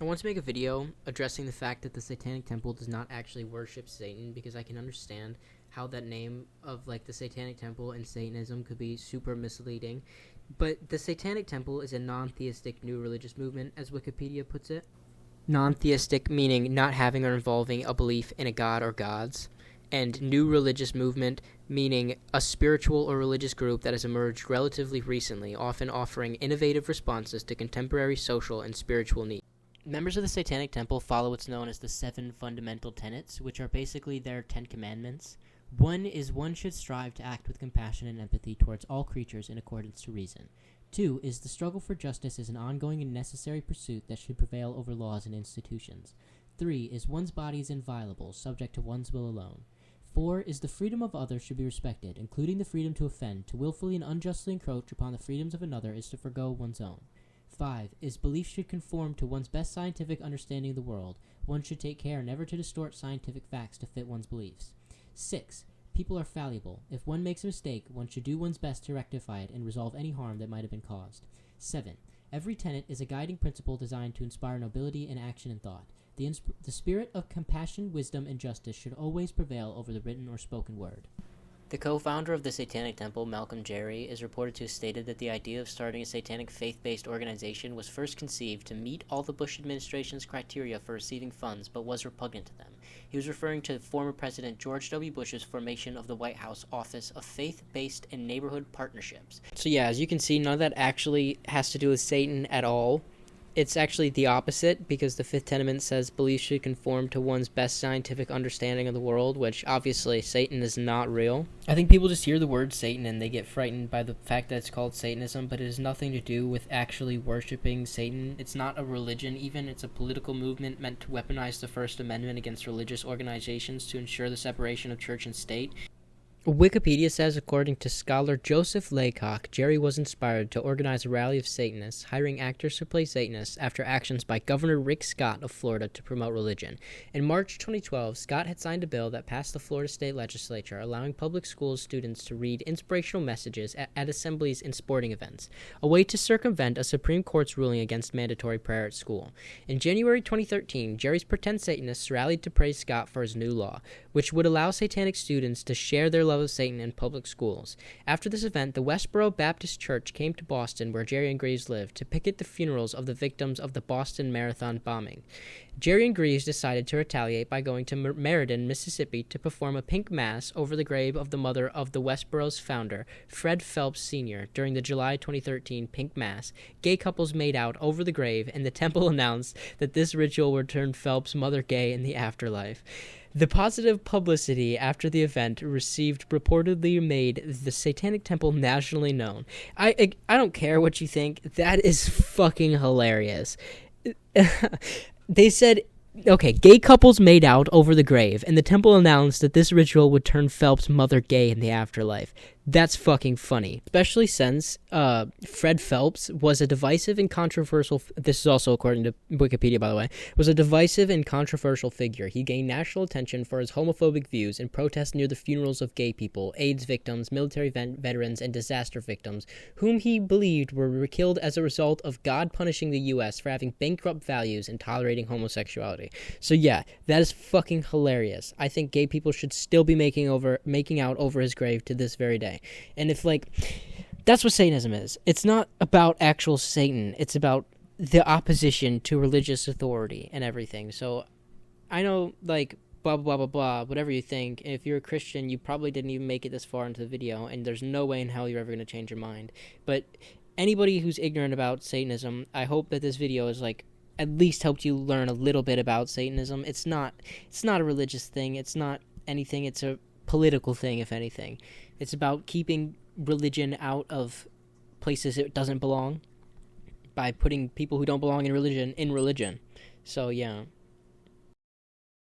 I want to make a video addressing the fact that the Satanic Temple does not actually worship Satan, because I can understand how that name of the Satanic Temple and Satanism could be super misleading. But the Satanic Temple is a non-theistic new religious movement, as Wikipedia puts it. Non-theistic meaning not having or involving a belief in a god or gods, and new religious movement meaning a spiritual or religious group that has emerged relatively recently, often offering innovative responses to contemporary social and spiritual needs. Members of the Satanic Temple follow what's known as the 7 fundamental tenets, which are basically their 10 commandments. One is one should strive to act with compassion and empathy towards all creatures in accordance to reason. 2 is the struggle for justice is an ongoing and necessary pursuit that should prevail over laws and institutions. 3 is one's body is inviolable, subject to one's will alone. 4 is the freedom of others should be respected, including the freedom to offend. To willfully and unjustly encroach upon the freedoms of another is to forgo one's own. 5 is belief should conform to one's best scientific understanding of the world. One should take care never to distort scientific facts to fit one's beliefs. 6. People are fallible. If one makes a mistake, one should do one's best to rectify it and resolve any harm that might have been caused. 7. Every tenet is a guiding principle designed to inspire nobility in action and thought. The spirit of compassion, wisdom, and justice should always prevail over the written or spoken word. The co-founder of the Satanic Temple, Malcolm Jerry, is reported to have stated that the idea of starting a satanic faith-based organization was first conceived to meet all the Bush administration's criteria for receiving funds, but was repugnant to them. He was referring to former President George W. Bush's formation of the White House Office of Faith-Based and Neighborhood Partnerships. So yeah, as you can see, none of that actually has to do with Satan at all. It's actually the opposite, because the fifth tenement says belief should conform to one's best scientific understanding of the world, which obviously Satan is not real. I think people just hear the word Satan and they get frightened by the fact that it's called Satanism, but it has nothing to do with actually worshiping Satan. It's not a religion even, it's a political movement meant to weaponize the First Amendment against religious organizations to ensure the separation of church and state. Wikipedia says, according to scholar Joseph Laycock, Jerry was inspired to organize a rally of Satanists, hiring actors to play Satanists after actions by Governor Rick Scott of Florida to promote religion. In March 2012, Scott had signed a bill that passed the Florida state legislature, allowing public school students to read inspirational messages at assemblies and sporting events, a way to circumvent a Supreme Court's ruling against mandatory prayer at school. In January 2013, Jerry's pretend Satanists rallied to praise Scott for his new law, which would allow satanic students to share their love of Satan in public schools. After this event, the Westboro Baptist Church came to Boston, where Jerry and Greaves lived, to picket the funerals of the victims of the Boston Marathon bombing. Jerry and Greaves decided to retaliate by going to Meriden, Mississippi, to perform a pink mass over the grave of the mother of the Westboro's founder, Fred Phelps Sr. During the July 2013 pink mass, gay couples made out over the grave, and the temple announced that this ritual would turn Phelps' mother gay in the afterlife. The positive publicity after the event received reportedly made the Satanic Temple nationally known. I don't care what you think. That is fucking hilarious. They said, okay, gay couples made out over the grave, and the temple announced that this ritual would turn Phelps' mother gay in the afterlife. That's fucking funny. Especially since Fred Phelps was a divisive and controversial, this is also according to Wikipedia, by the way, was a divisive and controversial figure. He gained national attention for his homophobic views and protests near the funerals of gay people, AIDS victims, military veterans, and disaster victims, whom he believed were killed as a result of God punishing the U.S. for having bankrupt values and tolerating homosexuality. So yeah, that is fucking hilarious. I think gay people should still be making out over his grave to this very day. And if, that's what Satanism is. It's not about actual Satan. It's about the opposition to religious authority and everything. So, I know, blah, blah, blah, blah, blah, whatever you think. If you're a Christian, you probably didn't even make it this far into the video, and there's no way in hell you're ever going to change your mind. But anybody who's ignorant about Satanism, I hope that this video is, at least helped you learn a little bit about Satanism. It's not a religious thing. It's not anything. It's a political thing, if anything. It's about keeping religion out of places it doesn't belong by putting people who don't belong in religion in religion. So, yeah.